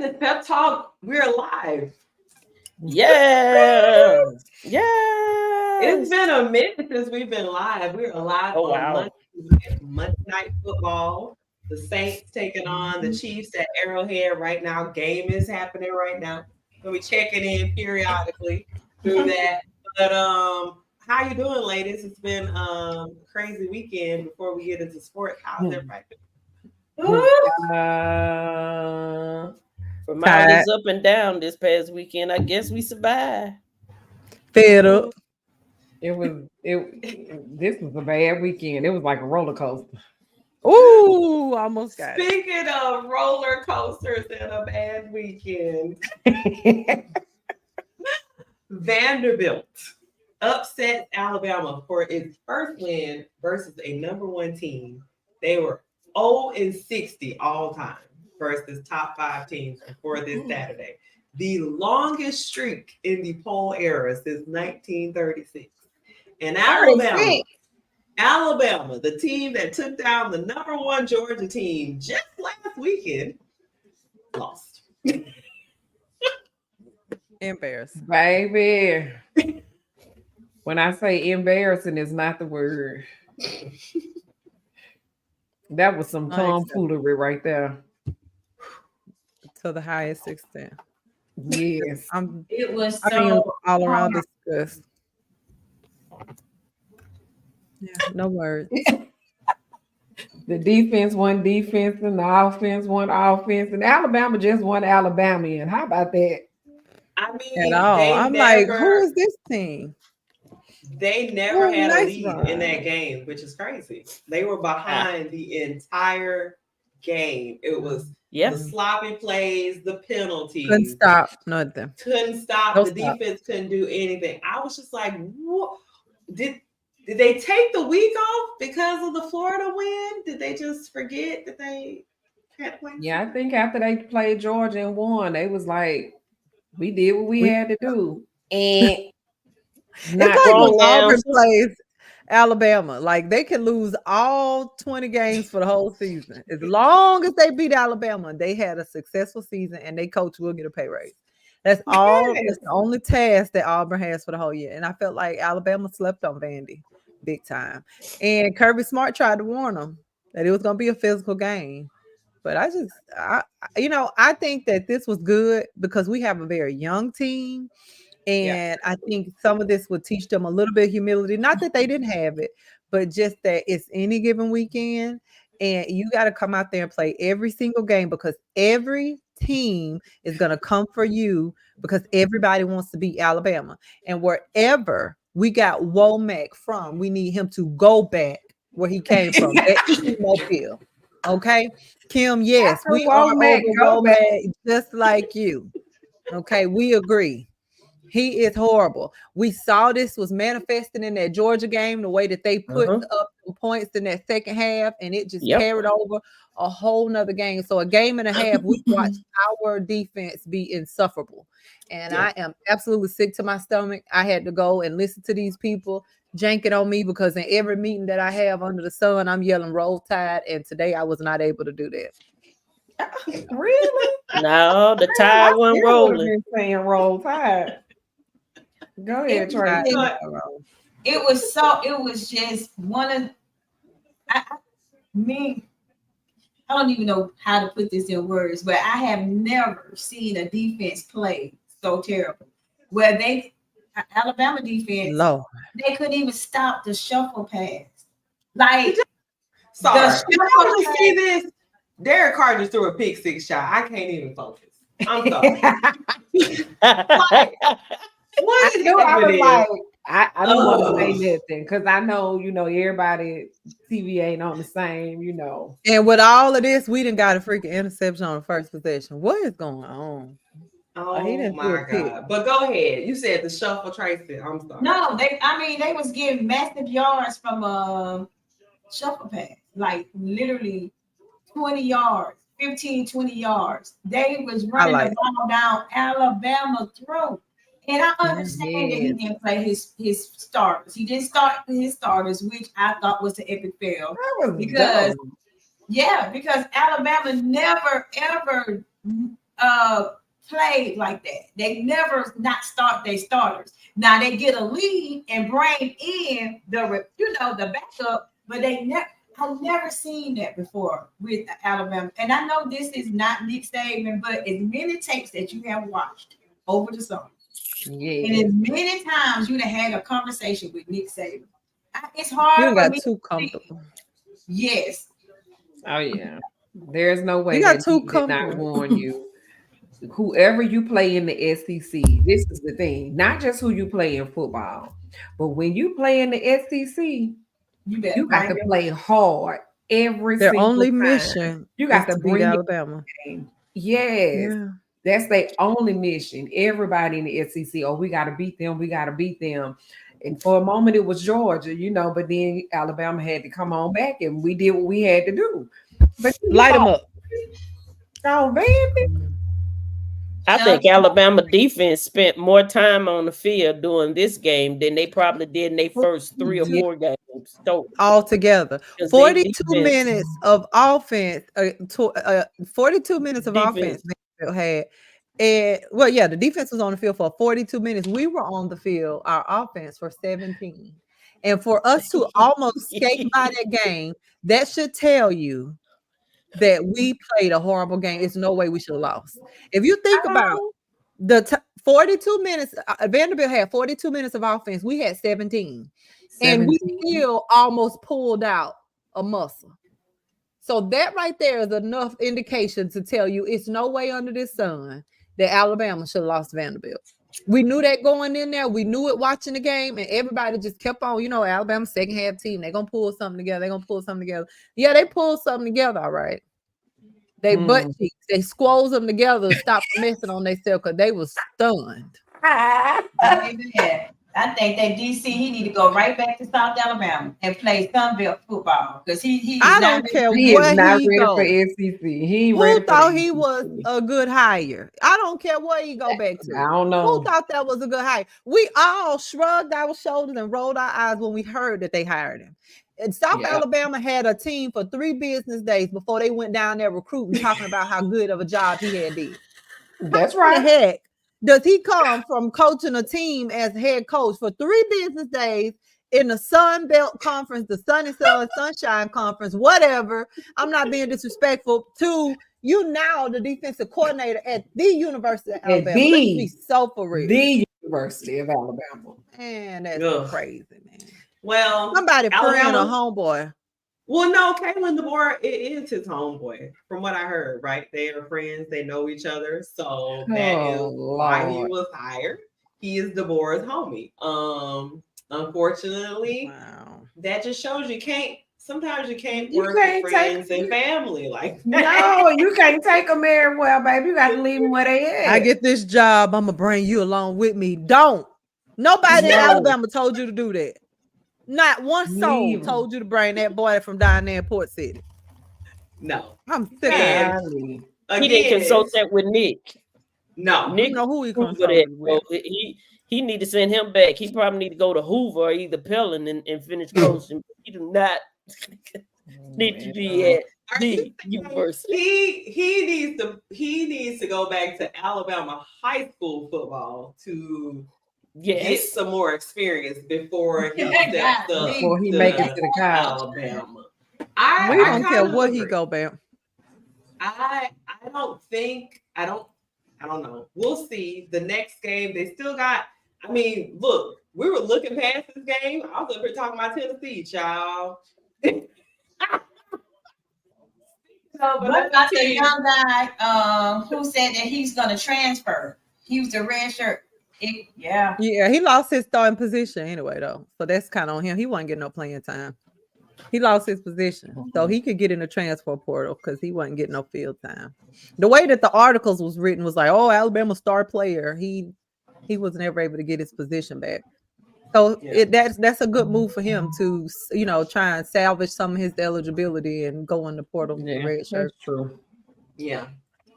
in this pep talk. We're alive. Yeah. It's Yes. been a minute since we've been live. We're alive Oh on wow. Monday Night Football. The Saints taking on the Chiefs at Arrowhead right now. Game is happening right now. We'll be checking in periodically through that. But how you doing, ladies? It's been a crazy weekend before we get into sports. How's everybody doing? From all Tired, this up and down this past weekend, I guess we survived. fed up. This was a bad weekend. It was like a roller coaster. Ooh, almost got it. Speaking of roller coasters and a bad weekend, Vanderbilt upset Alabama for its first win versus a number one team. They were 0-60 all time versus top 5 teams before this Saturday. The longest streak in the poll era since 1936. And Alabama, the team that took down the number one Georgia team just last weekend, lost. Embarrassing. Baby. When I say embarrassing is not the word. That was some tomfoolery right there. To the highest extent. Yes. It was all around disgust. Yeah, no words. The defense won defense and the offense won offense, and Alabama just won Alabamian. How about that? I mean, At all. I'm like, who is this team? They never had a lead in that game, which is crazy. They were behind the entire game. It was the sloppy plays, the penalties. Couldn't stop nothing. Couldn't stop. The defense couldn't do anything. I was just like, what? Did they take the week off because of the Florida win? Did they just forget that they had to play? Yeah, I think after they played Georgia and won, they was like, we did what we had to do. And it's like when Auburn plays Alabama. Like they can lose all 20 games for the whole season. As long as they beat Alabama, they had a successful season and their coach will get a pay raise. That's all. That's the only task that Auburn has for the whole year. And I felt like Alabama slept on Vandy big time. And Kirby Smart tried to warn them that it was going to be a physical game. But I think that this was good because we have a very young team. And I think some of this would teach them a little bit of humility. Not that they didn't have it, but just that it's any given weekend. And you got to come out there and play every single game because every team is going to come for you because everybody wants to beat Alabama. And wherever we got Womack from, we need him to go back where he came from. Mobile. Okay? Kim, yes, we are over Womack just like you. Okay, we agree. He is horrible. We saw this was manifesting in that Georgia game, the way that they put up some points in that second half, and it just carried over a whole nother game. So a game and a half, we watched our defense be insufferable. And I am absolutely sick to my stomach. I had to go and listen to these people janking on me because in every meeting that I have under the sun, I'm yelling Roll Tide. And today I was not able to do that. Really? No, the tide wasn't rolling. Saying Roll Tide. Go ahead, Trey. It was just one of I don't even know how to put this in words, but I have never seen a defense play so terrible. Where Alabama defense, they couldn't even stop the shuffle pass. Like, sorry, you see this? Derek Carr just threw a pick six shot. I can't even focus. I'm sorry. What is happening? I don't want to say nothing because I know, everybody TV ain't on the same, And with all of this, we done got a freaking interception on the first possession. What is going on? Oh my God. But go ahead. You said the shuffle, Tracy. I'm sorry. No, they was getting massive yards from shuffle pass. Like literally 20 yards, 15, 20 yards. They was running the ball down Alabama throat. And I understand that he didn't play his starters. He didn't start his starters, which I thought was an epic fail. Because Alabama never ever played like that. They never not start their starters. Now they get a lead and bring in the backup, but they never. I've never seen that before with Alabama. And I know this is not Nick Saban, but as many tapes that you have watched over the summer, and as many times you have had a conversation with Nick Saban, it's hard. You got too comfortable. Yes. Oh yeah. There's no way you got that too he did comfortable. not warn you. Whoever you play in the SEC, this is the thing. Not just who you play in football, but when you play in the SEC, you got to play hard every Their single only time. mission You got is to beat bring Alabama. Yes. Yeah. That's their only mission. Everybody in the SEC, we got to beat them. We got to beat them. And for a moment, it was Georgia, but then Alabama had to come on back, and we did what we had to do. But light them up. Oh, Vandy. I think Alabama defense spent more time on the field doing this game than they probably did in their first 3 or 4 games. All together. 42 minutes of offense. 42 minutes of offense they had. And the defense was on the field for 42 minutes. We were on the field, our offense, for 17. And for us to almost skate by that game, that should tell you that we played a horrible game. It's no way we should have lost. If you think about the 42 minutes, Vanderbilt had 42 minutes of offense. We had 17. And we still almost pulled out a muscle. So that right there is enough indication to tell you it's no way under this sun that Alabama should have lost Vanderbilt. We knew that going in there. We knew it watching the game, and everybody just kept on, Alabama's second half team. They're going to pull something together. Yeah, they pulled something together, all right. They butt cheeks. They squoze them together to stop messing on themselves because they was stunned. I think that DC, he need to go right back to South Alabama and play Sunbelt football because I don't care where he go. For SEC. Who thought he was a good hire? I don't care where he go back to. I don't know. Who thought that was a good hire? We all shrugged our shoulders and rolled our eyes when we heard that they hired him. And South Alabama had a team for 3 business days before they went down there recruiting, talking about how good of a job he had did. That's right. How the heck does he come from coaching a team as head coach for 3 business days in the Sun Belt Conference, the Sunny Sun Sunshine Conference, whatever? I'm not being disrespectful to you now, the defensive coordinator at the University of Alabama. Let's be so for real. The University of Alabama. Man, that's crazy, man. Well, somebody friend or homeboy. Well, no, Kalen DeBoer is his homeboy, from what I heard, right? They are friends, they know each other. So that is why he was hired. He is DeBoer's homie. Unfortunately, that just shows sometimes you can't work with friends and family like that. No, you can't take them everywhere, baby. You got to leave them where they at. I get this job, I'm gonna bring you along with me. Don't. Nobody in Alabama told you to do that. Not one soul told you to bring that boy from down there in Port City. No. I'm sick of it. He didn't consult that with Nick. No. Nick know who he consulted with. He need to send him back. He probably need to go to Hoover or either Pelham and finish coaching. He do not need to be at the university. He needs to go back to Alabama high school football to get some more experience before he steps up. Before he make it to the college. Alabama. We don't care what he go back. I don't know. We'll see. The next game, they still got. I mean, look, we were looking past this game. I was up here talking about Tennessee, child. What about the young guy who said that he's going to transfer? He was the red shirt. Yeah, he lost his starting position anyway, though. So that's kind of on him. He wasn't getting no playing time. He lost his position. So he could get in the transfer portal because he wasn't getting no field time. The way that the articles was written was like, oh, Alabama star player. He was never able to get his position back. So that's a good move for him to, try and salvage some of his eligibility and go in the portal with the red shirt. That's true. Yeah.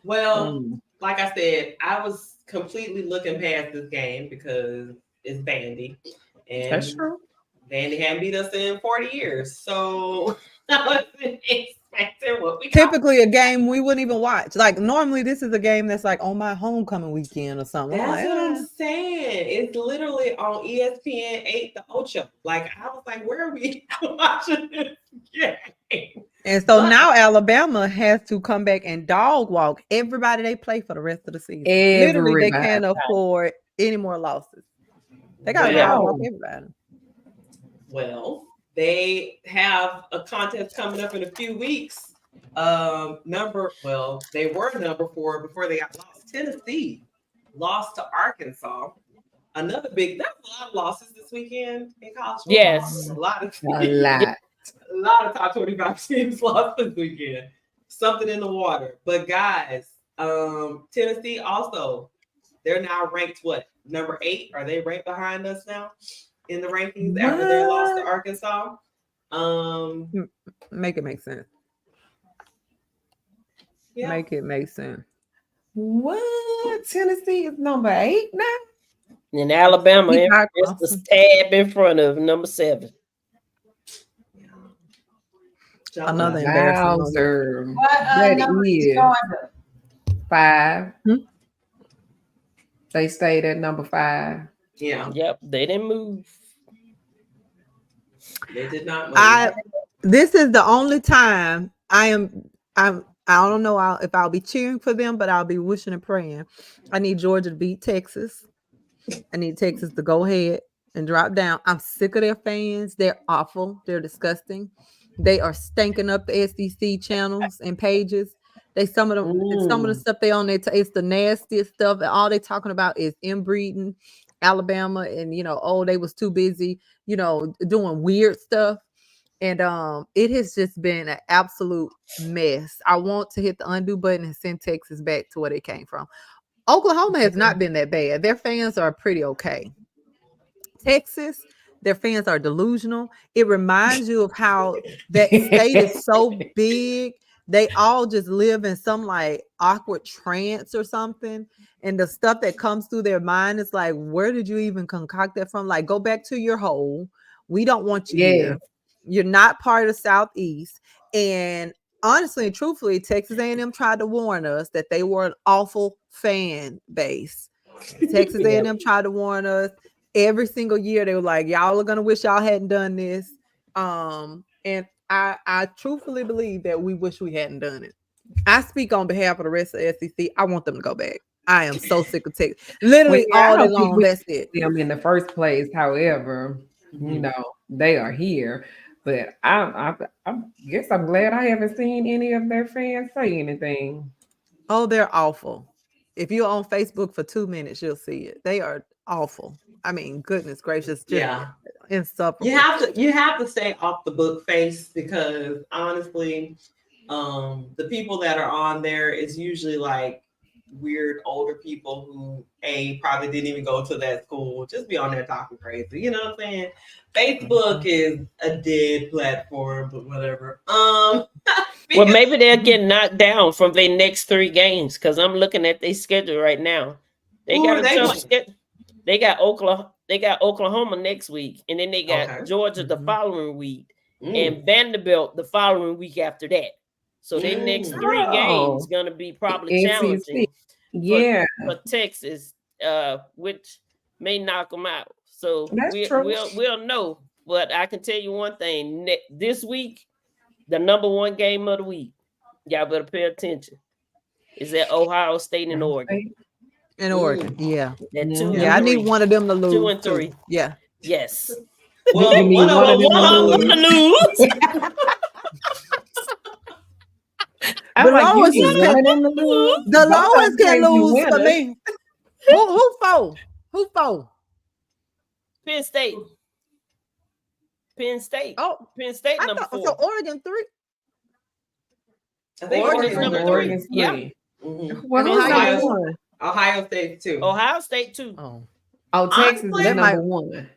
Well, like I said, I was completely looking past this game because it's Vandy. And that's true. Vandy hadn't beat us in 40 years. So I wasn't expecting what but we typically a game we wouldn't even watch. Like normally, this is a game that's like on my homecoming weekend or something. That's I'm what like, I'm saying. It's literally on ESPN 8 the Ocho. Like I was like, where are we watching this game? And so now Alabama has to come back and dog walk everybody they play for the rest of the season. Literally, they can't afford any more losses. They got to dog walk everybody. Well, they have a contest coming up in a few weeks. They were number 4 before they got lost. Tennessee lost to Arkansas. Another big. That's a lot of losses this weekend in college football. Yes, a lot. A lot of top 25 teams lost this weekend. Something in the water. But guys, Tennessee also, they're now ranked what? Number 8? Are they right behind us now in the rankings after they lost to Arkansas? Make it make sense. Yeah. Make it make sense. What? Tennessee is number 8 now? And Alabama is the tab in front of number 7. Another embarrassing. That is 5. They stayed at number 5. Yeah. Yep. They didn't move. They did not move. This is the only time I don't know if I'll be cheering for them, but I'll be wishing and praying. I need Georgia to beat Texas. I need Texas to go ahead and drop down. I'm sick of their fans. They're awful. They're disgusting. They are stinking up the SEC channels and pages. Some of the stuff they on there, it's the nastiest stuff. And all they talking about is inbreeding Alabama, and they was too busy, doing weird stuff. And it has just been an absolute mess. I want to hit the undo button and send Texas back to where they came from. Oklahoma has not been that bad. Their fans are pretty okay. Texas, their fans are delusional. It reminds you of how that state is so big. They all just live in some like awkward trance or something. And the stuff that comes through their mind is like, where did you even concoct that from? Like, go back to your hole. We don't want you here. You're not part of the Southeast. And honestly and truthfully, Texas A&M tried to warn us that they were an awful fan base. Texas A&M tried to warn us. Every single year they were like, y'all are gonna wish y'all hadn't done this. And I truthfully believe that we wish we hadn't done it. I speak on behalf of the rest of the SEC. I want them to go back. I am so sick of Texas. Literally all day long. That's it. Them in the first place. However, they are here. But I guess I'm glad I haven't seen any of their fans say anything. Oh, they're awful. If you're on Facebook for 2 minutes, you'll see it. They are awful. I mean, goodness gracious, just insufferable. You have to stay off the book face, because honestly, the people that are on there is usually like weird older people who probably didn't even go to that school, just be on there talking crazy. You know what I'm saying? Facebook is a dead platform, but whatever. Well, maybe they'll get knocked down from their next 3 games, because I'm looking at their schedule right now. They got a tough schedule. They got Oklahoma next week, and then they got Georgia the following week, and Vanderbilt the following week after that. So their next 3 games gonna be probably challenging. For Texas, which may knock them out. So we'll know. But I can tell you one thing: this week, the number 1 game of the week, y'all better pay attention, is at Ohio State and Oregon. In Oregon, I need one of them to lose. 2 and 3. Yeah. Yes. Well, you need one of them to lose. The lowest can lose for me. Who four? Penn State. Oh, Penn State number 4. So Oregon 3. I think Oregon's number 3. Yeah. Ohio State 2. Ohio State 2. Oh, Texas is number 1.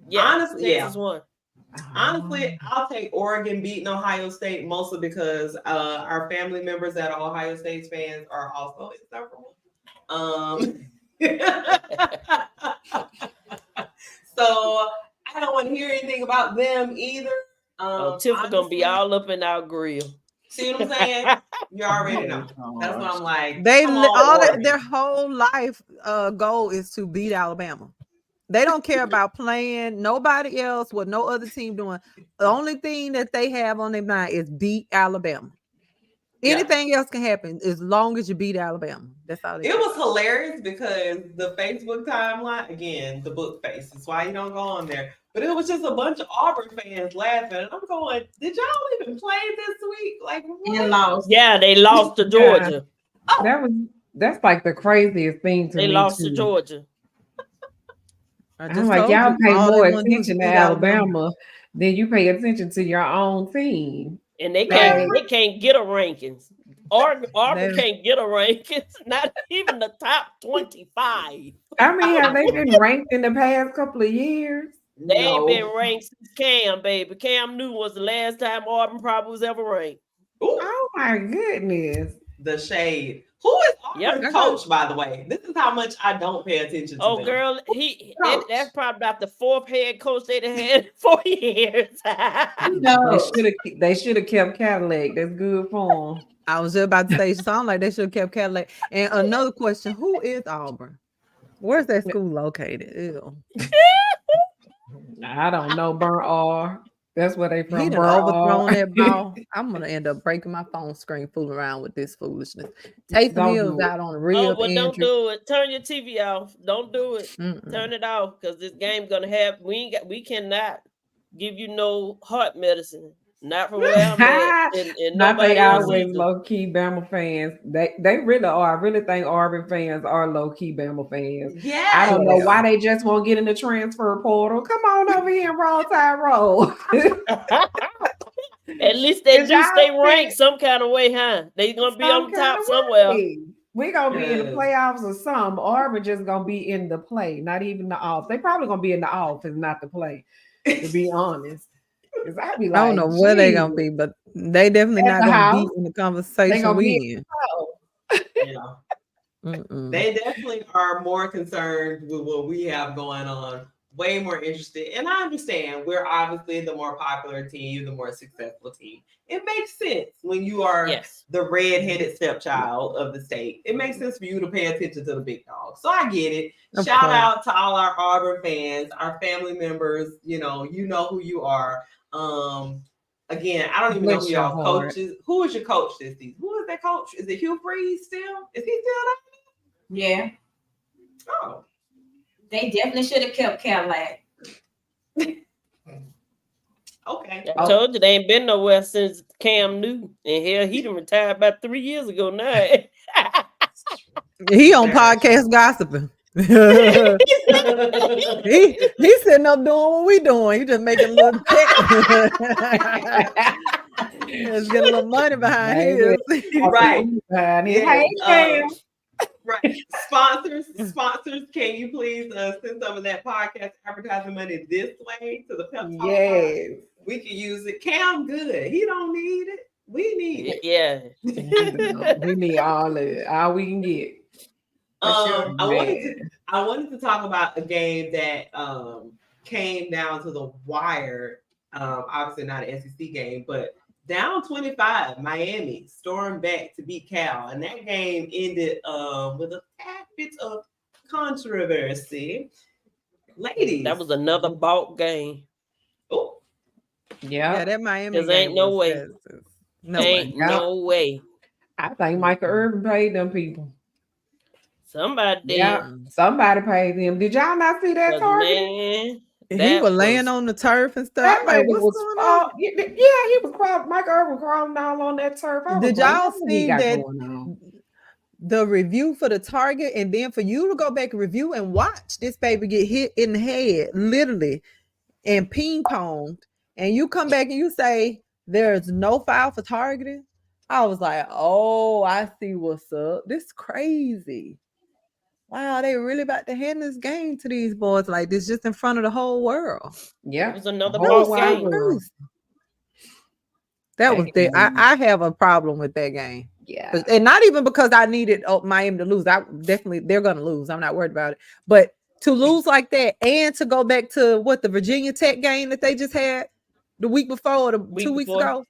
Yeah, honestly, Texas 1. Honestly, I'll take Oregon beating Ohio State, mostly because our family members that are Ohio State fans are also insufferable. So I don't want to hear anything about them either. Tiff is gonna be all up in our grill. See what I'm saying? You already know. That's what I'm like. Their whole life goal is to beat Alabama. They don't care about playing nobody else, what no other team doing. The only thing that they have on their mind is beat Alabama. Anything else can happen as long as you beat Alabama. That's all. It was hilarious because the Facebook timeline, again, the book face. That's why you don't go on there. But it was just a bunch of Auburn fans laughing. And I'm going, did y'all even play this week? Like, what? Lost. Yeah, they lost to Georgia. That's like the craziest thing to me. They lost to Georgia. I'm like, y'all pay more attention to Alabama than you pay attention to your own team. And they can't get a rankings. Auburn can't get a rankings. Not even the top 25. I mean, have they been ranked in the past couple of years? They ain't been ranked since Cam, baby. Cam Newton was the last time Auburn probably was ever ranked. Ooh. Oh my goodness. The shade. Who is Auburn's coach, by the way? This is how much I don't pay attention to them. Girl, that's probably about the fourth head coach they'd have had in 4 years. No. They should have kept Cadillac. That's good for them. I was just about to say, sound like they should have kept Cadillac. And another question, who is Auburn? Where's that school located? Ew. I don't know. Burnt R. That's where they from. He done overthrown that ball. I'm gonna end up breaking my phone screen fooling around with this foolishness. Taysom Hill's out on real injury. Don't do it. Turn your TV off. Don't do it. Turn it off because this game gonna have. We cannot give you no heart medicine. Not from where I'm at. And not they always low key Bama fans. They really are. I really think Auburn fans are low key Bama fans. Yeah. I don't know why they just won't get in the transfer portal. Come on over here and roll Tide roll. At least they do stay ranked some kind of way, huh? They gonna be on the top somewhere. We're gonna be in the playoffs or some. Auburn just gonna be in the play, not even the off. They probably gonna be in the off and not the play, to be honest. I don't know where they're gonna be, but they definitely not gonna be in the conversation we in. They definitely are more concerned with what we have going on, way more interested. And I understand we're obviously the more popular team, the more successful team. It makes sense when you are the red-headed stepchild of the state. It makes sense for you to pay attention to the big dogs. So I get it. Shout out to all our Auburn fans, our family members. You know who you are. Again, I don't even know who y'all coaches. Who is your coach this season? Who is that coach? Is it Hugh Freeze still? Is he still there? Yeah. Oh. They definitely should have kept Cadillac. Okay. I told you they ain't been nowhere since Cam Newton. And hell, he done retired about 3 years ago now. He on podcast gossiping. He's sitting up doing what we doing. He just making a little check. Just get a little money behind his. Right. Hey, right. Sponsors, can you please send some of that podcast advertising money this way to the Pep Talk? Yes. We can use it. Cam good. He don't need it. We need it. Yeah. We need all of it. All we can get. I wanted to talk about a game that came down to the wire. Obviously not an SEC game, but down 25, Miami stormed back to beat Cal, and that game ended with a tad bit of controversy. Ladies, that was another bulk game. Oh, yeah, that Miami. Because ain't no way. No way. I think Michael Irvin paid them people. Somebody did. Yeah, somebody paid them. Did y'all not see that target? Man, he was laying on the turf and stuff. Like, what's going on? Yeah, he was crawling. Michael Irvin crawling all on that turf. Did y'all see that? The review for the target, and then for you to go back and review and watch this baby get hit in the head, literally, and ping ponged, and you come back and you say there's no foul for targeting. I was like, oh, I see what's up. This is crazy. Wow, they really about to hand this game to these boys like this just in front of the whole world. Yeah, it was another ball game. That was the I have a problem with that game. Yeah, and not even because I needed Miami to lose. They're gonna lose. I'm not worried about it. But to lose like that and to go back to the Virginia Tech game that they just had the week before or 2 weeks ago.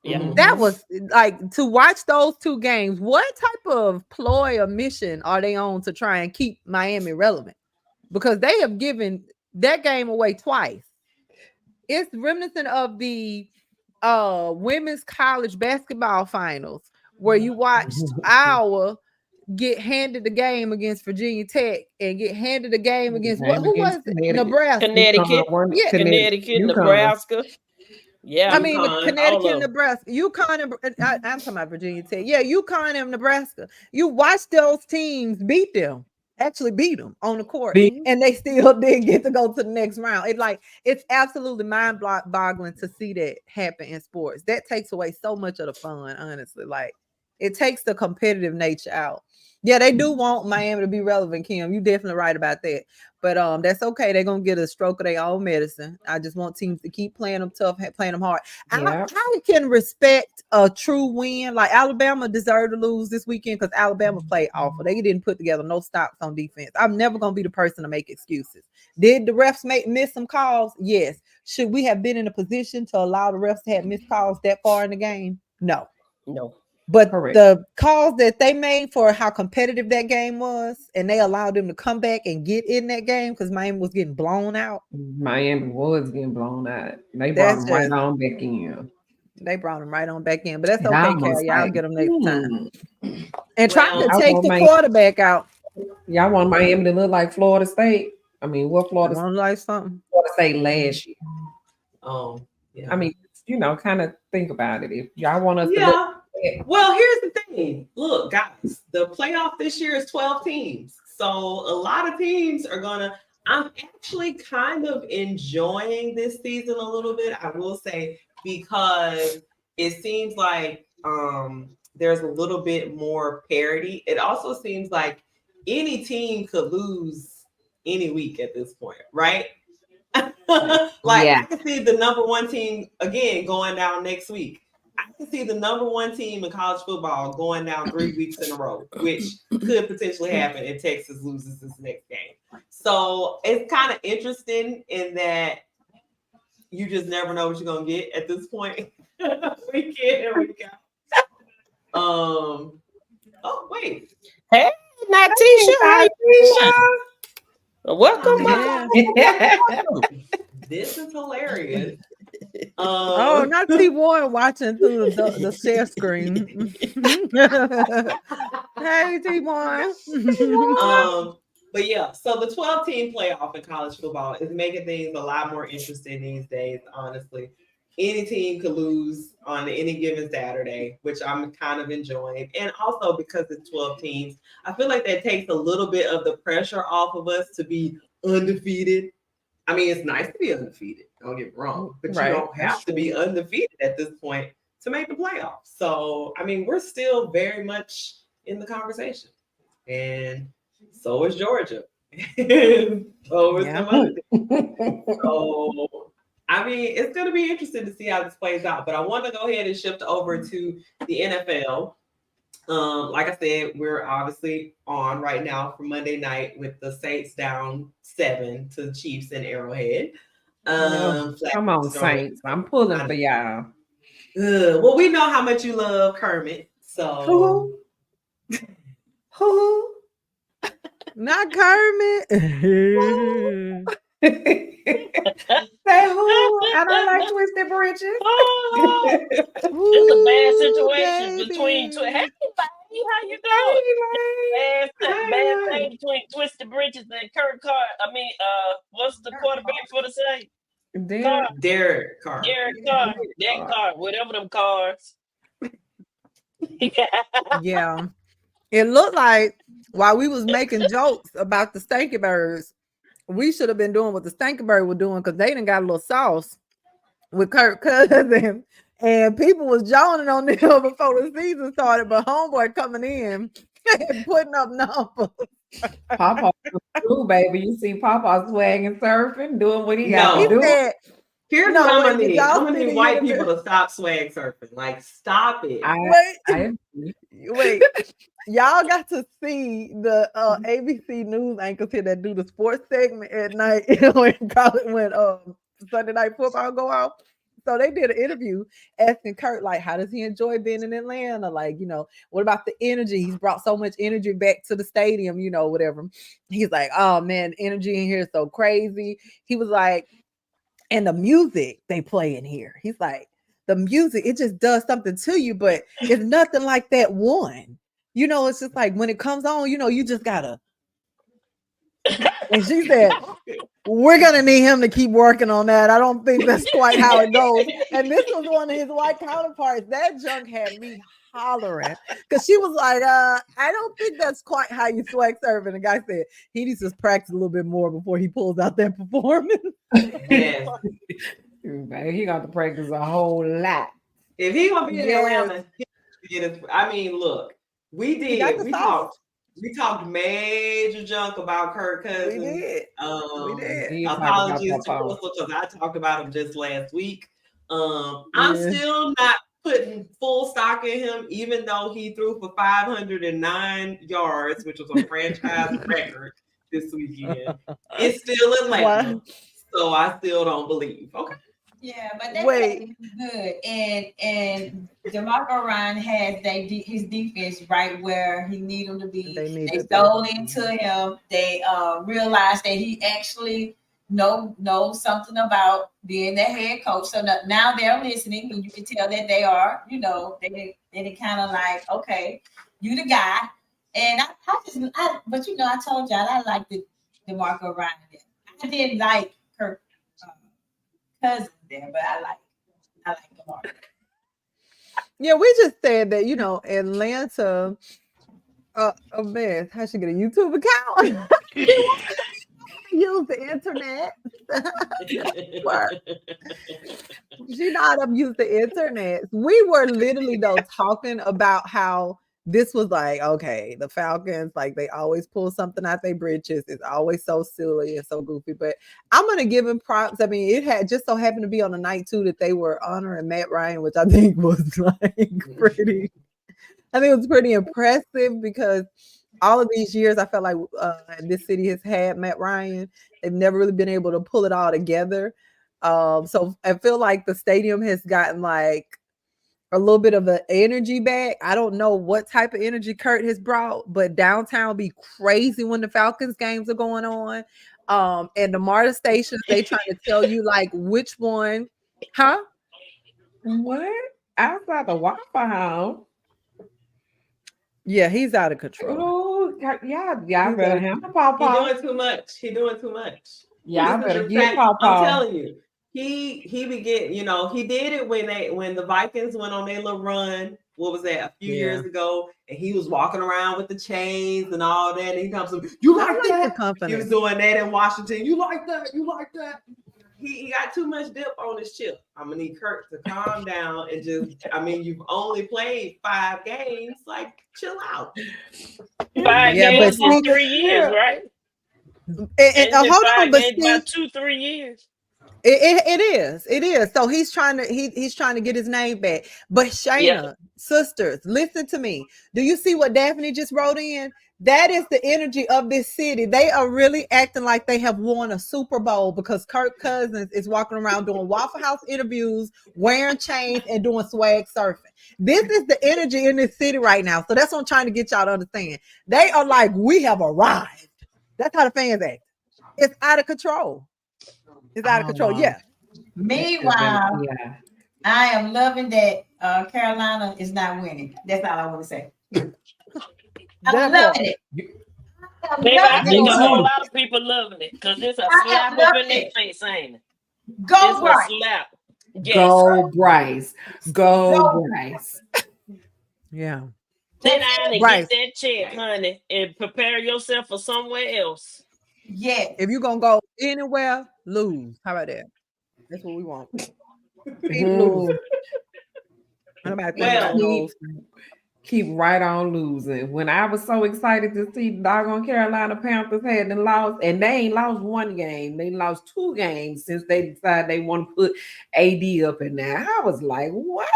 Yeah. That was like to watch those two games. What type of ploy or mission are they on to try and keep Miami relevant? Because they have given that game away twice. It's reminiscent of the women's college basketball finals where you watched Iowa get handed the game against Virginia Tech and get handed the game against who was it? Nebraska. Connecticut. Yeah. Connecticut, Nebraska. Yeah. I mean, UConn, Connecticut, Nebraska, UConn, I'm talking about Virginia Tech. Yeah, UConn and Nebraska. You watch those teams beat them, actually beat them on the court, and they still didn't get to go to the next round. It's absolutely mind-boggling to see that happen in sports. That takes away so much of the fun, honestly. Like, it takes the competitive nature out. Yeah, they do want Miami to be relevant, Kim. You definitely right about that. But that's okay. They're gonna get a stroke of their own medicine. I just want teams to keep playing them tough, playing them hard. I can respect a true win. Like Alabama deserved to lose this weekend because Alabama played awful. They didn't put together no stops on defense. I'm never gonna be the person to make excuses. Did the refs miss some calls? Yes. Should we have been in a position to allow the refs to have missed calls that far in the game? No. But the calls that they made for how competitive that game was, and they allowed them to come back and get in that game because Miami was getting blown out. Miami was getting blown out. They brought them right on back in. They brought them right on back in. But that's okay, Cal. Y'all get them next time. And trying to I take the quarterback out. Y'all want Miami to look like Florida State? I mean, what Florida State? Like something? Florida State last year. Oh, yeah. I mean, kind of think about it. If y'all want us to look. Well, here's the thing. Look, guys, the playoff this year is 12 teams. So a lot of teams are I'm actually kind of enjoying this season a little bit, I will say, because it seems like there's a little bit more parity. It also seems like any team could lose any week at this point, right? I can see the number one team again going down next week. I can see the number one team in college football going down 3 weeks in a row, which could potentially happen if Texas loses this next game. So it's kind of interesting in that you just never know what you're gonna get at this point. Week in and week out. Oh wait. Hey, Natisha, how you doing? Welcome. This is hilarious. Not T1 watching through the share screen. Hey, T1. But yeah, so the 12-team playoff in college football is making things a lot more interesting these days, honestly. Any team could lose on any given Saturday, which I'm kind of enjoying. And also because it's 12 teams, I feel like that takes a little bit of the pressure off of us to be undefeated. I mean, it's nice to be undefeated. Don't get me wrong, but you don't have to be undefeated at this point to make the playoffs. So, I mean, we're still very much in the conversation. And so is Georgia. So is some other things. So, I mean, it's going to be interesting to see how this plays out. But I want to go ahead and shift over to the NFL. Like I said, we're obviously on right now for Monday night with the Saints down 7 to the Chiefs in Arrowhead. Come on, Saints. I'm pulling for y'all. Well, we know how much you love Kermit. So who? Not Kermit. Say who? I don't like twisted britches. It's a bad situation between hey, buddy, how you doing? Bad thing between twisted britches and Kurt Carr. I mean, what's the quarterback for the Saints? Derek Carr. Derek Carr. Whatever them cars. Yeah. It looked like while we was making jokes about the Stanky Birds, we should have been doing what the Stanky Bird were doing because they done got a little sauce with Kirk Cousins, and people was joning on them before the season started. But homeboy coming in and putting up numbers. Papa, baby, you see Papa swagging, surfing, doing what he got to do. Here's what I'm gonna need white people to stop swag surfing. Like, stop it. Wait. Y'all got to see the ABC News anchors here that do the sports segment at night when Sunday Night Football go off. So they did an interview asking Kurt, like, how does he enjoy being in Atlanta? Like, what about the energy? He's brought so much energy back to the stadium, whatever. He's like, oh man, energy in here is so crazy. He was like, and the music they play in here. He's like, the music, it just does something to you, but it's nothing like that one. It's just like when it comes on, you just gotta. And she said, we're gonna need him to keep working on that. I don't think that's quite how it goes. And this was one of his white counterparts. That junk had me hollering because she was like, I don't think that's quite how you swag serve. And the guy said he needs to practice a little bit more before he pulls out that performance. Yes. He got to practice a whole lot. If he gonna be in Atlanta, I mean, look, we talked major junk about Kirk Cousins. We did. Apologies to Crystal because I talked about him just last week. I'm still not putting full stock in him, even though he threw for 509 yards, which was a franchise record this weekend. It's still Atlanta, so I still don't believe. Okay. Yeah, but they good, and DeMarco Ryan has his defense right where he need him to be. They stole into him. They realized that he actually knows something about being the head coach. So now they're listening, and you can tell that they are. They kind of like, okay, you the guy. And but I told y'all I liked the DeMarco Ryan. I didn't like Kirk Cousins there, but I like DeMarco. Yeah, we just said that Atlanta. Oh man, how should get a YouTube account? Use the internet. She know how to use the internet. We were literally talking about how this was like, okay, the Falcons, like they always pull something out their britches. It's always so silly and so goofy. But I'm gonna give him props. I mean, it had just so happened to be on the night too that they were honoring Matt Ryan, which I think was like pretty. I think it was pretty impressive because all of these years, I felt like this city has had Matt Ryan. They've never really been able to pull it all together. So I feel like the stadium has gotten like a little bit of an energy back. I don't know what type of energy Kurt has brought, but downtown be crazy when the Falcons games are going on. And the MARTA stations, they trying to tell you like which one, huh? What? Outside the Waffle House. Yeah, he's out of control. Oh, yeah, better handle Pawpaw. He doing too much. Yeah, I better get Pawpaw. I'm telling you, he be getting, he did it when the Vikings went on their little run. What was that? A few years ago, and he was walking around with the chains and all that. And he comes to you like that? He was doing that in Washington. You like that? You like that? He got too much dip on his chip. I'm gonna need Kurt to calm down and just. I mean, you've only played 5 games. Like, chill out. 5 games in 3 years, right? And hold on, but about 2-3 years. It is. So he's trying to get his name back. But Shayna, sisters, listen to me. Do you see what Daphne just wrote in? That is the energy of this city. They are really acting like they have won a Super Bowl because Kirk Cousins is walking around doing Waffle House interviews, wearing chains, and doing swag surfing. This is the energy in this city right now. So that's what I'm trying to get y'all to understand. They are like, we have arrived. That's how the fans act. It's out of control. It's out of control. Yeah. Meanwhile, I am loving that Carolina is not winning. That's all I want to say. I'm loving it. I think a whole lot of people loving it because it's a slap up in their face, ain't it? Go Bryce. Slap. Yes. Go Bryce. Go Bryce. Yeah. Sit down and get that check, honey, and prepare yourself for somewhere else. Yeah. If you're gonna go anywhere, lose. How about that? That's what we want. Lose. Keep right on losing. When I was so excited to see the doggone Carolina Panthers hadn't lost, and they ain't lost 1 game, they lost 2 games since they decided they want to put AD up in there. I was like, what?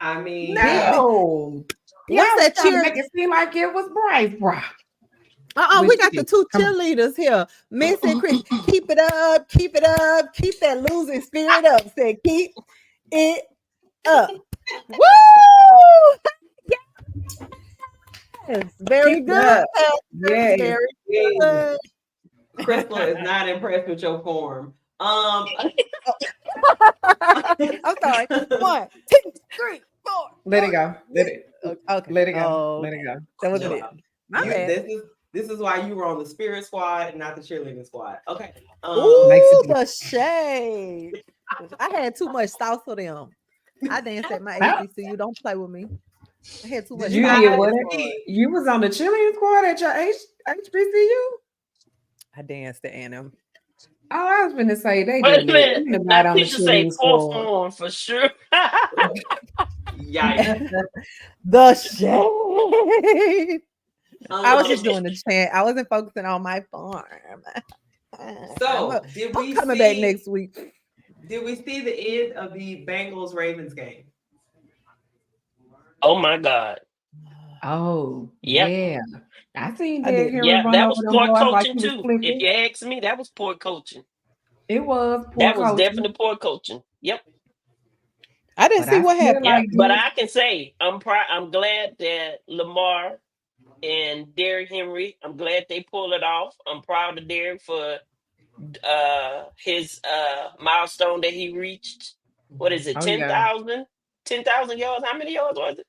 I mean, no. What's that cheer? Make it seem like it was Bryce, bro. We got the two cheerleaders here. Miss and Chris. Keep it up, keep it up, keep that losing spirit up. Say, keep it up. Woo! Yes, very Keep good. Yes. Very good. Crystal is not impressed with your form. I'm sorry. 1, 2, 3, 4. Let it go. Okay. Let it go. Oh, Let it go. that was Chill it. out. My bad. This is why you were on the spirit squad and not the cheerleading squad. Okay. Ooh, the shade. I had too much sauce for them. I danced at my HBCU. Don't play with me. I had too much. You did what? You was on the cheerleading squad at your HBCU? I danced at A&M. Oh, I was going to say they Wait a didn't. minute. That teacher say poor form for sure. Yikes. The shade. I was just doing the chant. I wasn't focusing on my farm. So, I'm coming back next week. Did we see the end of the Bengals Ravens game? Oh my God. Oh, yep. Yeah. I seen Derrick Henry run that over was them poor boys coaching like he was too. flipping. If you ask me, that was poor coaching. It was poor That was coaching. definitely poor coaching. Yep. I didn't see what happened. Like but I can say I'm glad that Lamar and Derrick Henry, I'm glad they pulled it off. I'm proud of Derrick for his milestone that he reached. What is it? 10,000? 10,000 yards? How many yards was it?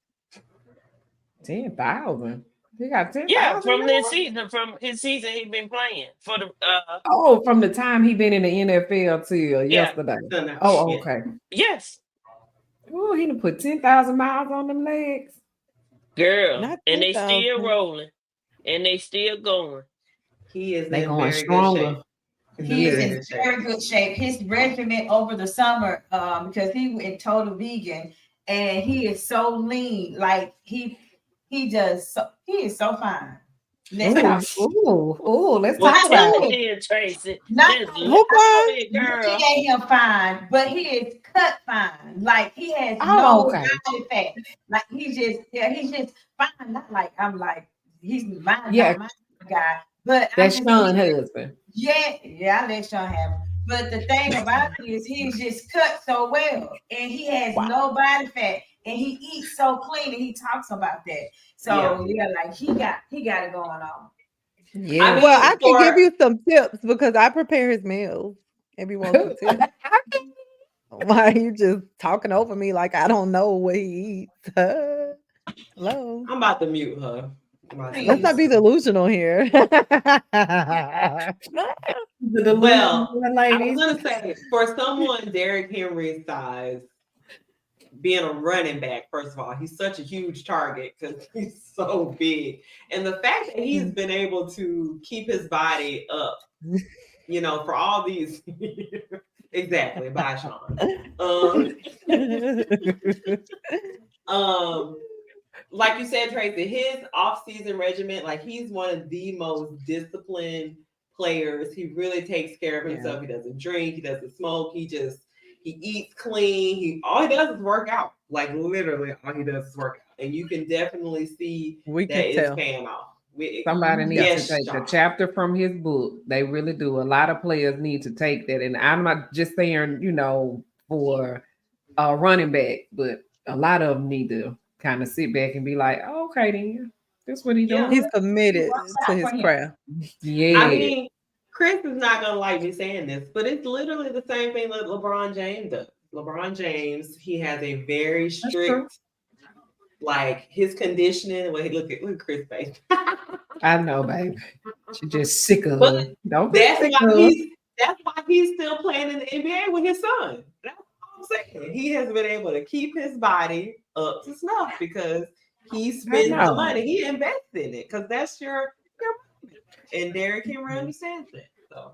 10,000. He got 10,000. Yeah, from his season he's been playing for the from the time he been in the NFL till yesterday. Oh, okay. Yes. Oh, he done put 10,000 miles on them legs. Girl, and they still rolling. And they still going. He is they in going very stronger. Good shape. He is in very good shape. His regimen over the summer, because he went total vegan, and he is so lean. Like he is so fine. Let's talk about it. Tracy. Girl. He ain't him fine, but he is cut fine. Like he has no body fat. Like he's just fine. Not like I'm like he's my guy. But that's Sean's husband. Yeah, I let Sean have him. But the thing about it is he's just cut so well, and he has no body fat, and he eats so clean, and he talks about that. So like he got it going on. Yeah. I mean, I can give you some tips because I prepare his meals. If you want some tips. Why are you just talking over me like I don't know what he eats? Hello. I'm about to mute her. Let's not be delusional here. Well, I was gonna say for someone Derrick Henry's size, being a running back, first of all, he's such a huge target because he's so big. And the fact that he's been able to keep his body up, for all these exactly. Bye, Sean. Like you said, Tracy, his off-season regimen, like he's one of the most disciplined players. He really takes care of himself. He doesn't drink, he doesn't smoke, he eats clean. All he does is work out. Like literally all he does is work out. And you can definitely see that it's paying off. Somebody needs to take a chapter from his book. They really do. A lot of players need to take that. And I'm not just saying, for a running back, but a lot of them need to kind of sit back and be like, oh, okay, then that's what he's doing. He's committed to his craft. Yeah. I mean, Chris is not going to like me saying this, but it's literally the same thing that LeBron James does. LeBron James, he has a very strict, like his conditioning. Well, look at Chris' face. I know, baby. She's just sick of it. That's why he's still playing in the NBA with his son. That's all I'm saying. He has been able to keep his body up to snuff because he spends the money. He invests in it because that's your and Derrick Henry understands that. So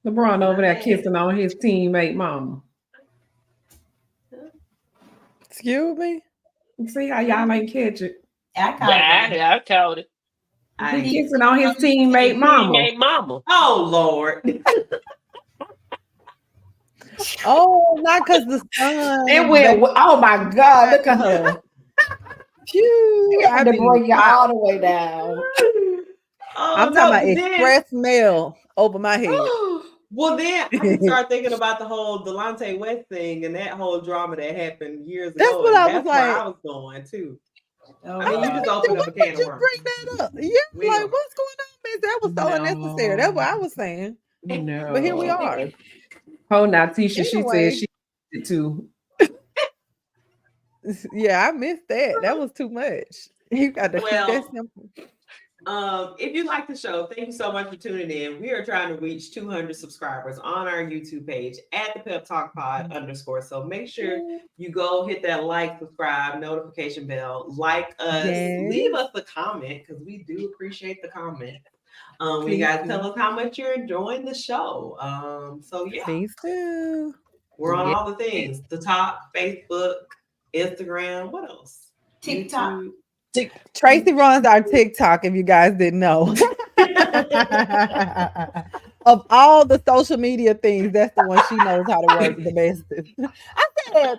LeBron over there kissing on his teammate mama. Excuse me. See how y'all ain't catch it. I caught it. He kissing on his teammate mama. Oh Lord. Oh, not because the sun. It went. Oh my God! Look at her. Phew, I had to bring you all the way down. I'm talking about express mail over my head. Well, then I can start thinking about the whole Delonte West thing and that whole drama that happened years That's ago. What I was that's like, where I was going too. Oh, I mean, you just opened up a can of worms. Bring that up? Yeah, like what's going on, man? That was so unnecessary. That's what I was saying. No, but here we are. Oh, now Tisha, Anyway. she said she did too. Yeah, I missed that. That was too much. You got to keep that simple. If you like the show, thank you so much for tuning in. We are trying to reach 200 subscribers on our YouTube page at the Pep Talk Pod _ So make sure you go hit that like, subscribe, notification bell, like us, leave us a comment because we do appreciate the comment. You guys tell us how much you're enjoying the show. So yeah, please do. We're on all the things: the top, Facebook, Instagram. What else? TikTok. Tracy runs our TikTok, if you guys didn't know. Of all the social media things, that's the one she knows how to work the best. I said,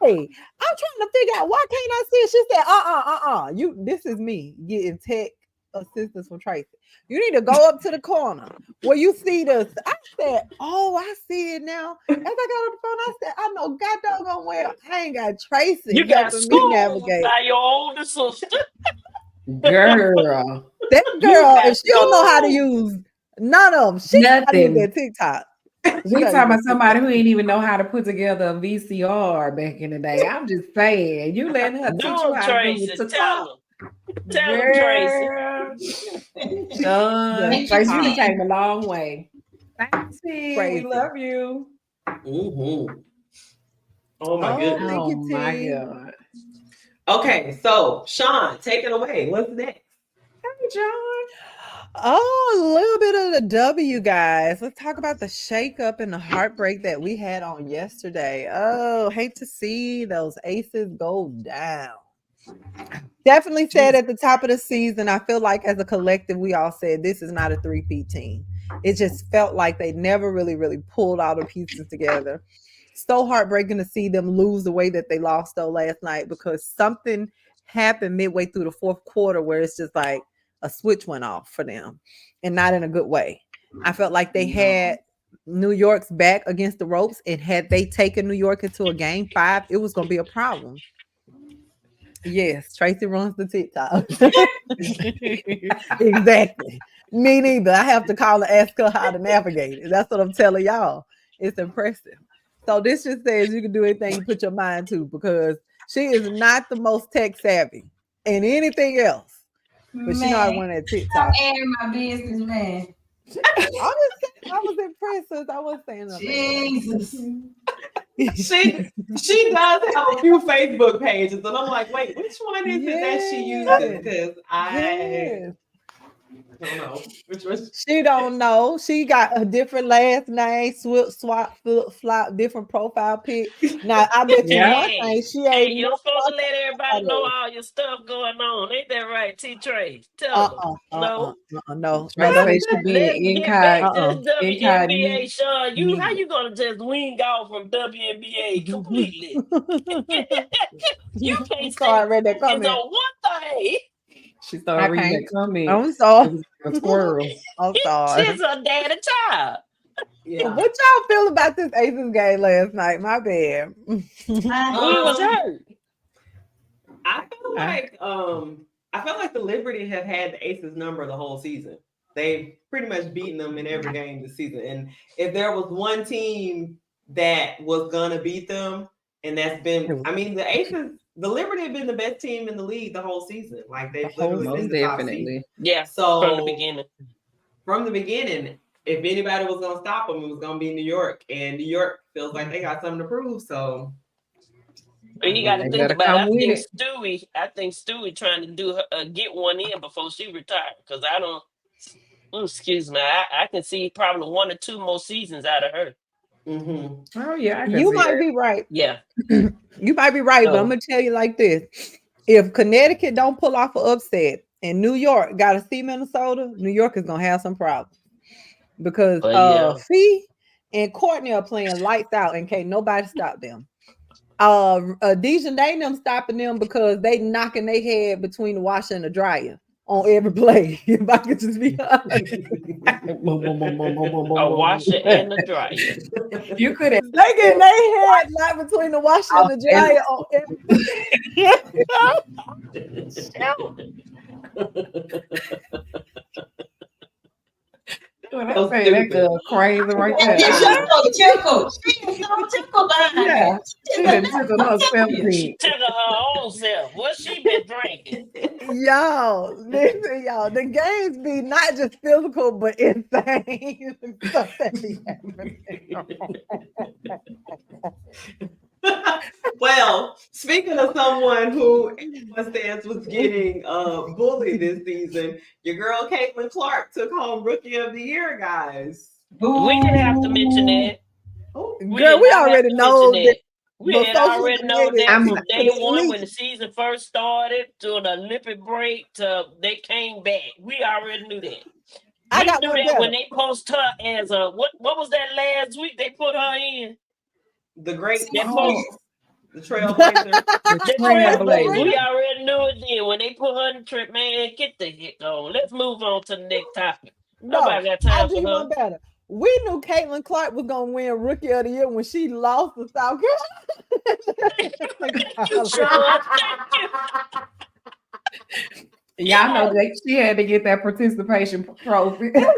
hey, I'm trying to figure out why can't I see it? She said, this is me getting tech assistance from Tracy. You need to go up to the corner where you see this. I said, oh, I see it now. As I got on the phone, I said, I know God doggone well I ain't got Tracy. You got schooled by your older sister. Girl. That girl, if she don't know how to use none of them, she got to use that TikTok. We talking about somebody who ain't even know how to put together a VCR back in the day. I'm just saying, you letting her teach you how to do it. Tell him, Tracy. Tracy, you came a long way. Thanks, we love you. Mm-hmm. Oh my goodness. Oh my God. Okay, so Sean, take it away. What's next? Hey, John. Oh, a little bit of the W, guys. Let's talk about the shakeup and the heartbreak that we had on yesterday. Oh, hate to see those Aces go down. Definitely said at the top of the season, I feel like as a collective, we all said this is not a 3-peat team. It just felt like they never really pulled all the pieces together. So heartbreaking to see them lose the way that they lost though last night, because something happened midway through the fourth quarter where it's just like a switch went off for them, and not in a good way. I felt like they had New York's back against the ropes, and had they taken New York into a game 5, it was going to be a problem. Yes, Tracy runs the TikTok. Exactly. Me neither. I have to call and ask her how to navigate it. That's what I'm telling y'all. It's impressive. So this just says you can do anything you put your mind to, because she is not the most tech savvy in anything else. But she know I went at TikTok. I'm airing my business, man. I was impressed. I was saying that. Jesus. She does have a few Facebook pages, and I'm like, wait, which one is it that she uses? Because I don't know. Which was she don't know. She got a different last name, swap, flop, different profile pic. Now I bet you one thing she ain't. You're supposed to let everybody know all your stuff going on. Ain't that right, T-Trey? Tell them. No. Let's get back to WNBA, Sean. How you gonna just wing off from WNBA completely? You can't say I read that comment. on one thing. She started reading that comment. I'm sorry. A squirrel. I'm sorry. She's a daddy child. Yeah. What y'all feel about this Aces game last night? My bad. We was hurt. I feel like the Liberty have had the Aces number the whole season. They've pretty much beaten them in every game this season. And if there was one team that was gonna beat them, and that's been, I mean, the Aces, the Liberty have been the best team in the league the whole season. Like they've literally been the top seed. Yeah. So from the beginning, if anybody was gonna stop them, it was gonna be New York, and New York feels like they got something to prove. So you got to think about it. I think Stewie trying to get one in before she retired, because I don't. Excuse me. I can see probably 1 or 2 more seasons out of her. Mm-hmm. Oh yeah, you might be right. Yeah, you might be right, but I'm gonna tell you like this: if Connecticut don't pull off an upset and New York got to see Minnesota, New York is gonna have some problems, because Fee and Courtney are playing lights out and can't nobody stop them. Dejanay them stopping them because they knocking their head between the washer and the dryer. on every play. If I could just be honest. A washer and a dryer. You could have. They get their head like between the washer and the dryer on When I say that girl crazy right there. She's so tickled. She is so tickled behind Yeah, that. she done tickled herself. She took her own self. What she been drinking? y'all. Listen, y'all. The games be not just physical but insane. Stuff that be happening. Well, speaking of someone who everyone says was getting bullied this season, your girl Caitlin Clark took home Rookie of the Year, guys. We didn't have to mention that. Oh, Girl, we already know that. We had already know that from day one least, when the season first started to the Olympic break to they came back. We already knew that. I got knew one that better. when they post her as a what was that last week they put her in? The great That post, the Trailblazer. the Trailblazer. We already knew it then. When they put her in the trip, man, get the hit on. Let's move on to the next topic. Nobody got time for her. One better. We knew Caitlin Clark was gonna win Rookie of the Year when she lost to South Carolina. Y'all know that she had to get that participation trophy. No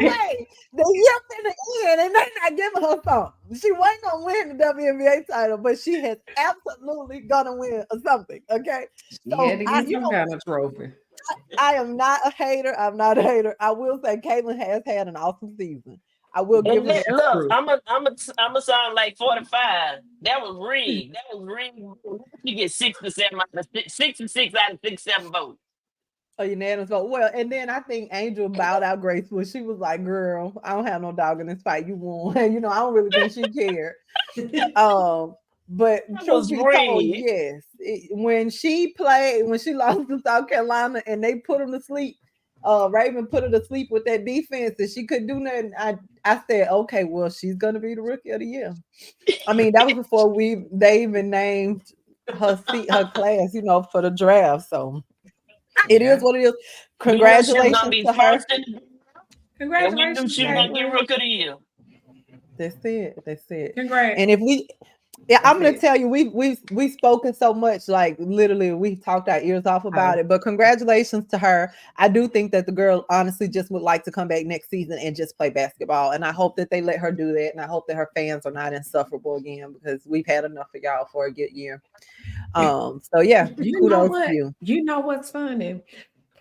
way. The year in the end, and they're not giving her something. She wasn't gonna win the WNBA title, but she has absolutely gonna win something. Okay. She had to get some kind of trophy. I am not a hater. I'm not a hater. I will say Caitlin has had an awesome season. I will give her that. Look, I'm a sound like 45. That was rigged. That was rigged. You get 67 out of 67 votes. A unanimous vote. Well, and then I think Angel bowed out gracefully. She was like, "Girl, I don't have no dog in this fight. You won." You know, I don't really think she cared. But truth be told, yes, when she lost to South Carolina and they put them to sleep, Raven put her to sleep with that defense and she couldn't do nothing. I said, okay, well, she's gonna be the Rookie of the Year. I mean, that was before they even named her class, you know, for the draft. So it is what it is. Congratulations to her. Congratulations. She was gonna get Rookie of the Year. That's it. Congrats. And if I'm gonna tell you, we've spoken so much, like literally we talked our ears off about it. But congratulations to her. I do think that the girl honestly just would like to come back next season and just play basketball. And I hope that they let her do that. And I hope that her fans are not insufferable again because we've had enough of y'all for a good year. So yeah, kudos to you. You know what's funny?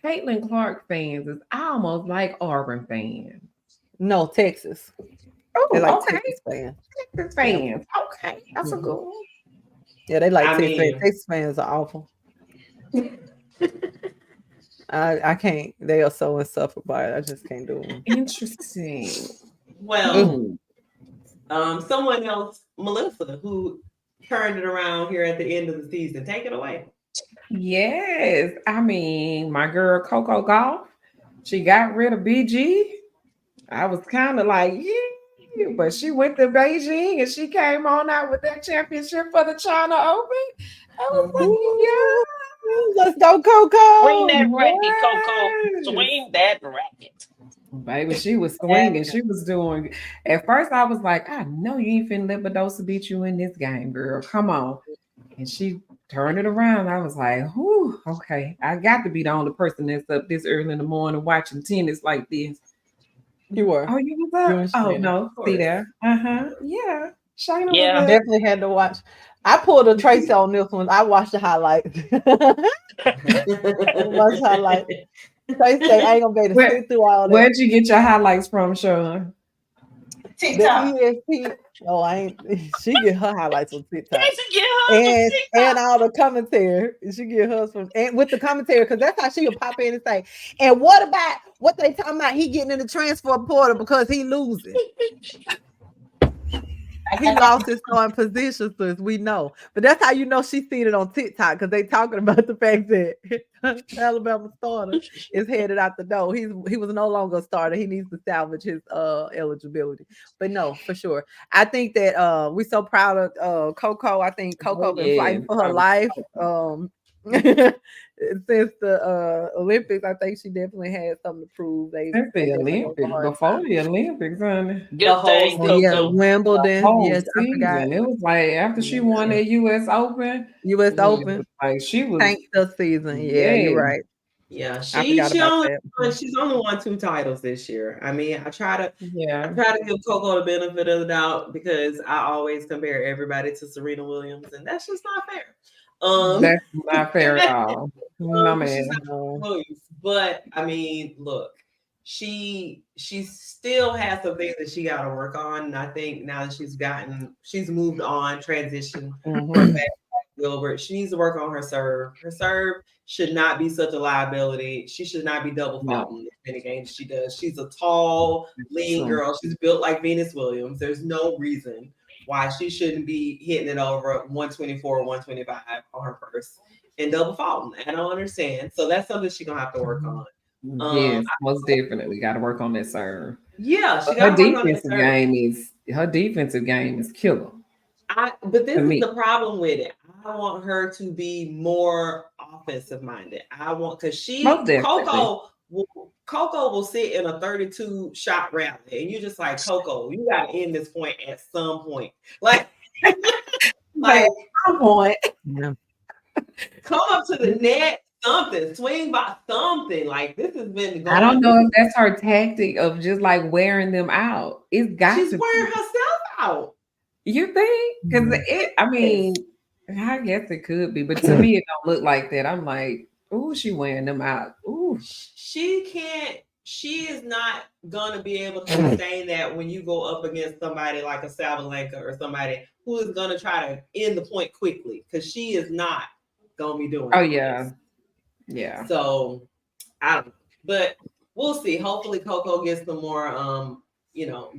Caitlin Clark fans is almost like Auburn fans. No, Texas. Oh, they like okay. Texas fans. Texas fans. Okay, that's a good one. Yeah, they like Texas fans. Texas fans are awful. I can't. They are so insufferable. I just can't do them. Interesting. Well, someone else, Melissa, who turned it around here at the end of the season. Take it away. Yes, I mean my girl Coco Gauff. She got rid of BG. I was kind of like, yeah, but she went to Beijing and she came on out with that championship for the China Open. I was like, yeah, let's go, Coco. Swing that racket, Coco. Swing that racket. Baby, she was swinging. She was doing. At first, I was like, I know you ain't finna let Badosa beat you in this game, girl. Come on. And she turned it around. I was like, whew, okay. I got to be the only person that's up this early in the morning watching tennis like this. You were. Oh, you was up? Oh, no. See there. Yeah. Shayna was up. Definitely had to watch. I pulled a trace on this one. I watched the highlights. Watch highlights. Trace say I ain't gonna be able to sit through all that. Where'd you get your highlights from, Sean? TikTok. The ESP. Oh, I ain't. She get her highlights on TikTok. And all the commentary. She get hers from and with the commentary because that's how she would pop in and say. And what about what they talking about? He getting in the transfer portal because he losing. He lost his starting position, so we know. But that's how you know she seen it on TikTok because they talking about the fact that Alabama starter is headed out the door. He was no longer a starter. He needs to salvage his eligibility. But no, for sure. I think that we're so proud of Coco. I think Coco been fighting for her life. Since the Olympics, I think she definitely had something to prove. Since the Olympics, before the Olympics, honey. Good thing, Yeah, Coco. Wimbledon. Whole Yes, I forgot. season. It was like after she won that U.S. Open, U.S. it Open was like she was. tanked the season. Yeah, you're Yeah, right. Yeah, I forgot about that. she's only won 2 titles this year. I mean, I try to yeah. give Coco the benefit of the doubt because I always compare everybody to Serena Williams, and that's just not fair. That's not fair at all. No, she's man. not Williams, but I mean, look, she still has some things that she got to work on, and I think now that she's moved on, transitioned from Gilbert, she needs to work on her serve. Her serve should not be such a liability. She should not be double faulting as many games she does. She's a tall, lean girl. She's built like Venus Williams. There's no reason why she shouldn't be hitting it over 124, 125 on her first and double faulting. I don't understand. So that's something she's gonna have to work on. Yes, most definitely got to work on that serve. Yeah, her defensive game is killer. But this is the problem with it. I want her to be more offensive minded. I want because Coco will sit in a 32 shot rally, and you're just like, Coco, you got to end this point at some point. Like some point. Yeah. Come up to the net, something, swing by something. Like this has been going. I don't know if that's her tactic of just like wearing them out. It's got She's wearing herself out. You think? Because I mean, I guess it could be, but to me, it don't look like that. I'm like, oh, she wearing them out. Ooh, she can't. She is not gonna be able to sustain that when you go up against somebody like a Sabalenka or somebody who is gonna try to end the point quickly, because she is not gonna be doing. Oh yeah. So I don't know, but we'll see. Hopefully, Coco gets some more.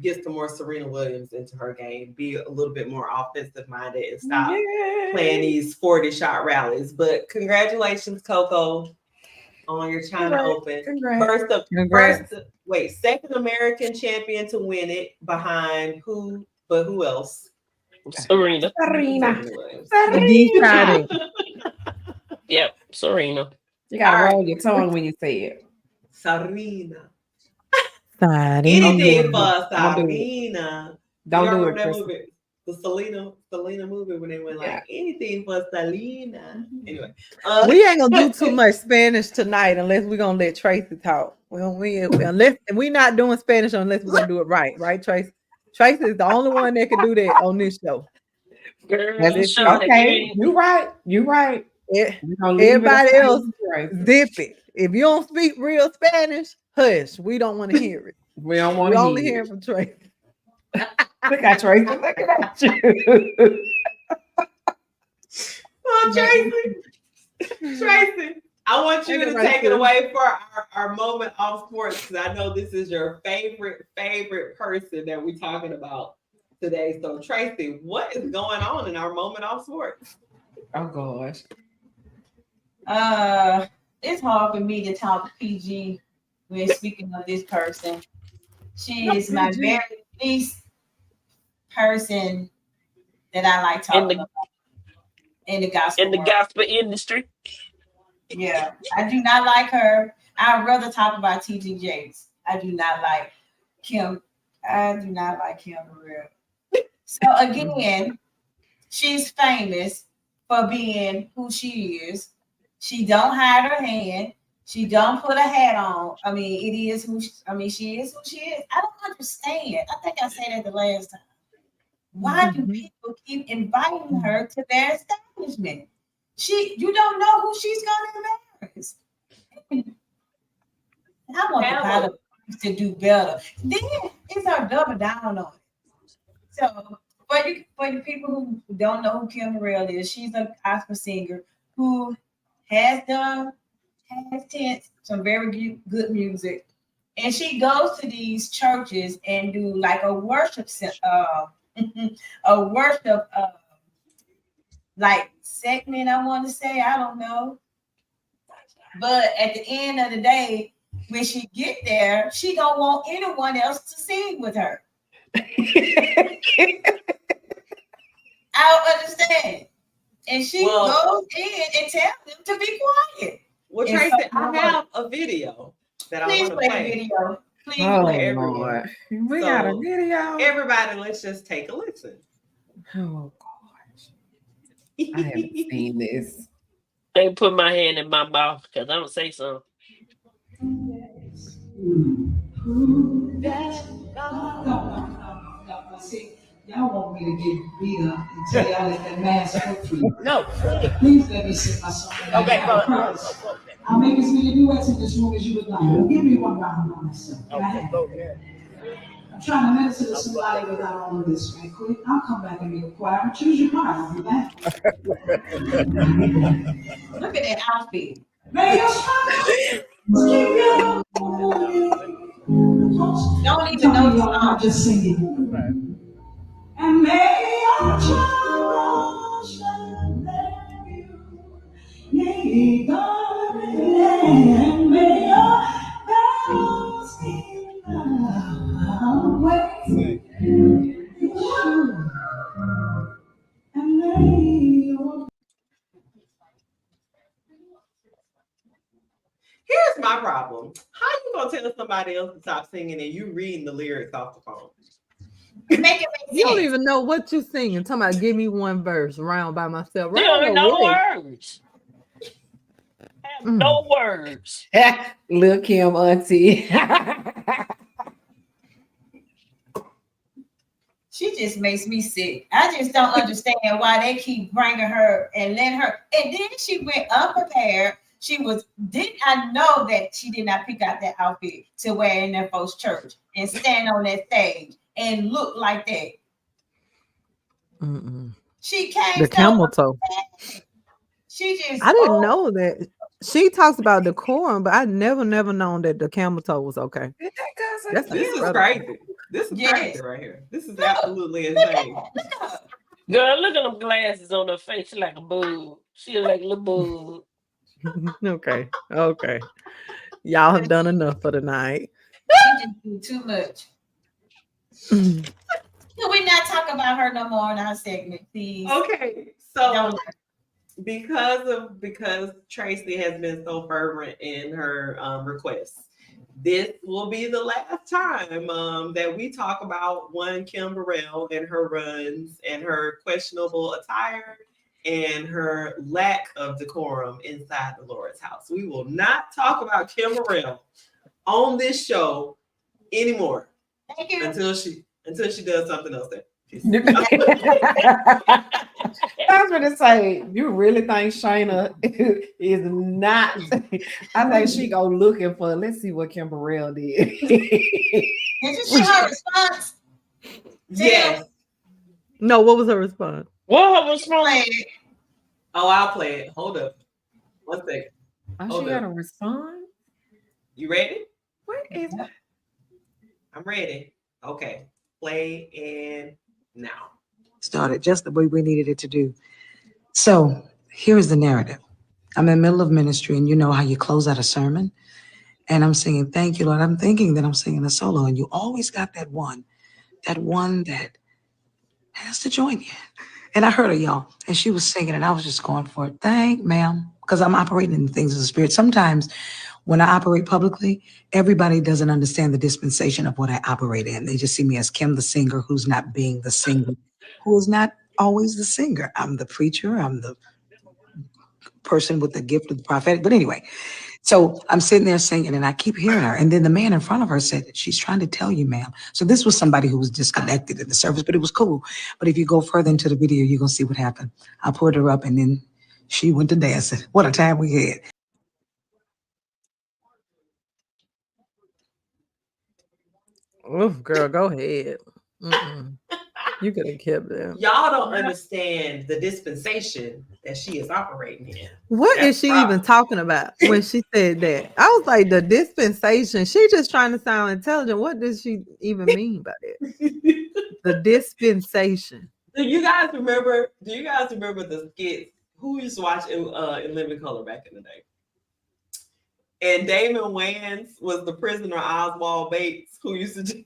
Gets some more Serena Williams into her game, be a little bit more offensive minded and stop playing these 40-shot rallies. But congratulations, Coco, on your China Open. Second American champion to win it behind who? But who else? Serena. Yep, Serena. You gotta roll your tongue when you say it. Serena. Anything for Serena. Don't do it. That movie, the Selena movie, when they went like anything for Selena. Anyway, we ain't gonna do too much Spanish tonight unless we're gonna let Tracy talk. Unless we're not doing Spanish unless we're gonna do it right, Tracy? Tracy is the only one that can do that on this show. Okay, you right. Everybody else, zip it. If you don't speak real Spanish, hush. We don't want to hear it. We don't want to hear it. We only hear from Tracy. Look at Tracy. Looking at you. Oh, Tracy, I want you to take it away for our moment off sports, because I know this is your favorite person that we're talking about today. So, Tracy, what is going on in our moment off sports? Oh gosh. It's hard for me to talk PG when speaking of this person. She is my very least person that I like talking about in the gospel. In the gospel industry. Yeah, I do not like her. I'd rather talk about T.D. Jakes. I do not like Kim. I do not like Kim Burrell. So again, she's famous for being who she is. She don't hide her hand. She don't put a hat on. I mean, she is who she is. I don't understand. I think I said that the last time. Why do people keep inviting her to their establishment? You don't know who she's gonna embarrass. I want the pilot to do better. Then it's her double down on it. So for the people who don't know who Kim Burrell is, she's a gospel singer who has some very good music, and she goes to these churches and do like a worship like segment, I want to say, I don't know, but at the end of the day, when she get there, she don't want anyone else to sing with her. I don't understand. And she goes in and tells them to video that Please I want to play the play. video. Please Oh, play everyone. Lord. We So, got a video. Everybody, let's just take a listen. Oh, gosh. I haven't seen this. They put my hand in my mouth because I don't say something. See, y'all want me to get beat up and tell y'all let that mask work for you. No. Please let me sing my song. Okay, I'll make as many duets in this room as you would like. Give me one round by myself. I'm trying to minister to somebody without all of this right quick. I'll come back and be quiet. Choose your part. I'll be back. Look at that outfit. May your smile keep you. Don't even know the I'm song. just singing. And may your child shine you. May God and may your bells keep away. And may your Here's my problem. How you gonna tell somebody else to stop singing and you reading the lyrics off the phone? Make it make sense. You don't even know what you're singing. Talking about give me one verse round by myself. They Round don't no know way. words. Have no words. Look him, auntie. She just makes me sick. I just don't understand why they keep bringing her and letting her. And then she went unprepared. Didn't I know that she did not pick out that outfit to wear in that folks' church and stand on that stage and look like that. She came the camel toe. She just I didn't know that. She talks about decorum, but I never known that the camel toe was okay. This is crazy. This is crazy right here. This is absolutely insane. Girl, look at them glasses on her face. She like a boo. She like a little boo. Okay. Y'all have done enough for the night. She just do too much. Can we not talk about her no more in our segment, please? Okay, so because Tracy has been so fervent in her requests, this will be the last time that we talk about one Kim Burrell and her runs and her questionable attire and her lack of decorum inside the Lord's house. We will not talk about Kim Burrell on this show anymore. Thank you. Until she does something else there. I was going to say, you really think Shayna is not? I think she go looking for. Let's see what Kim Burrell did. Did you see her response? Yes. No, what was her response? What was wrong? Oh, I'll play it. Hold up. 1 second. She got a response. You ready? What is that? I'm ready. Okay. Play and now. Started just the way we needed it to do. So here is the narrative. I'm in the middle of ministry, and you know how you close out a sermon, and I'm singing, thank you, Lord. I'm thinking that I'm singing a solo, and you always got that one that has to join you. And I heard her, y'all, and she was singing, and I was just going for it. Thank, ma'am, because I'm operating in the things of the Spirit. Sometimes when I operate publicly, everybody doesn't understand the dispensation of what I operate in. They just see me as Kim, the singer, who's not being the singer, who is not always the singer. I'm the preacher. I'm the person with the gift of the prophetic. But anyway, so I'm sitting there singing, and I keep hearing her. And then the man in front of her said, she's trying to tell you, ma'am. So this was somebody who was disconnected in the service, but it was cool. But if you go further into the video, you're going to see what happened. I pulled her up, and then she went to dancing. What a time we had. Oh, girl, go ahead. You could have kept them. Y'all don't understand the dispensation that she is operating in. What is she even talking about when she said that? I was like, the dispensation. She just trying to sound intelligent. What does she even mean by that? The dispensation. Do you guys remember the skit? Who used to watch in Living Color back in the day? And Damon Wayans was the prisoner Oswald Bates, who used to be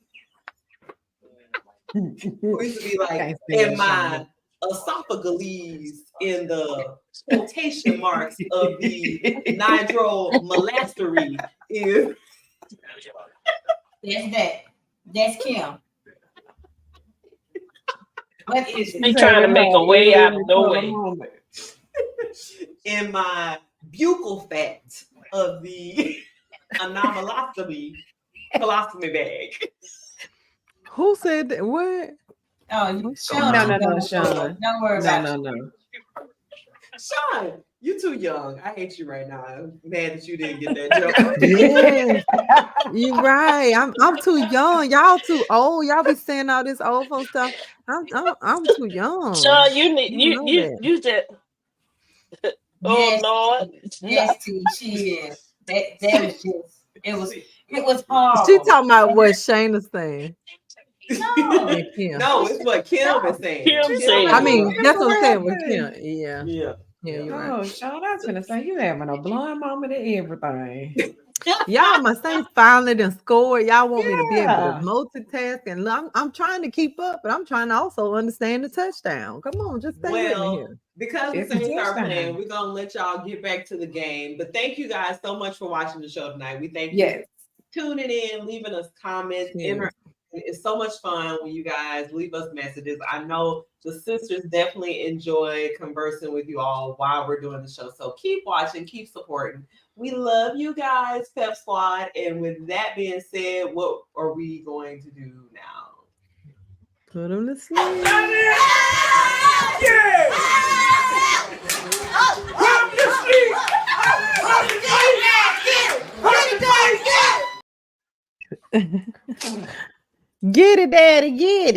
like, in my esophagus in the quotation marks of the nitromolastery is. That's Kim. What is it? They trying to make a way out of no way. In my buccal fat of the anomalostomy colostomy bag. Who said that? What? Oh, Sean. No, Sean. Don't worry about it. No. Sean, you too young. I hate you right now. I'm mad that you didn't get that joke. Yeah, you're right. I'm too young. Y'all too old. Y'all be saying all this old folks stuff. I'm too young. Sean, you just. Oh Lord. Yes, T, she is. That was just it was hard. She talking about what Shayna's saying. No, it's what Kim is saying. Kim said. I mean, that's what I'm saying with Kim. Yeah. You're right. Sean, I was gonna say you having a blowing moment and everything. Y'all, my Saints finally done scored. Y'all want me to be able to multitask, and I'm trying to keep up, but I'm trying to also understand the touchdown. Come on, just stay with me here. Because the Saints start playing, we're gonna let y'all get back to the game. But thank you guys so much for watching the show tonight. We thank you for tuning in, leaving us comments. It's so much fun when you guys leave us messages. I know the sisters definitely enjoy conversing with you all while we're doing the show. So keep watching, keep supporting. We love you guys, Pep Squad. And with that being said, what are we going to do now? Put them to sleep. Get it, Daddy, get it.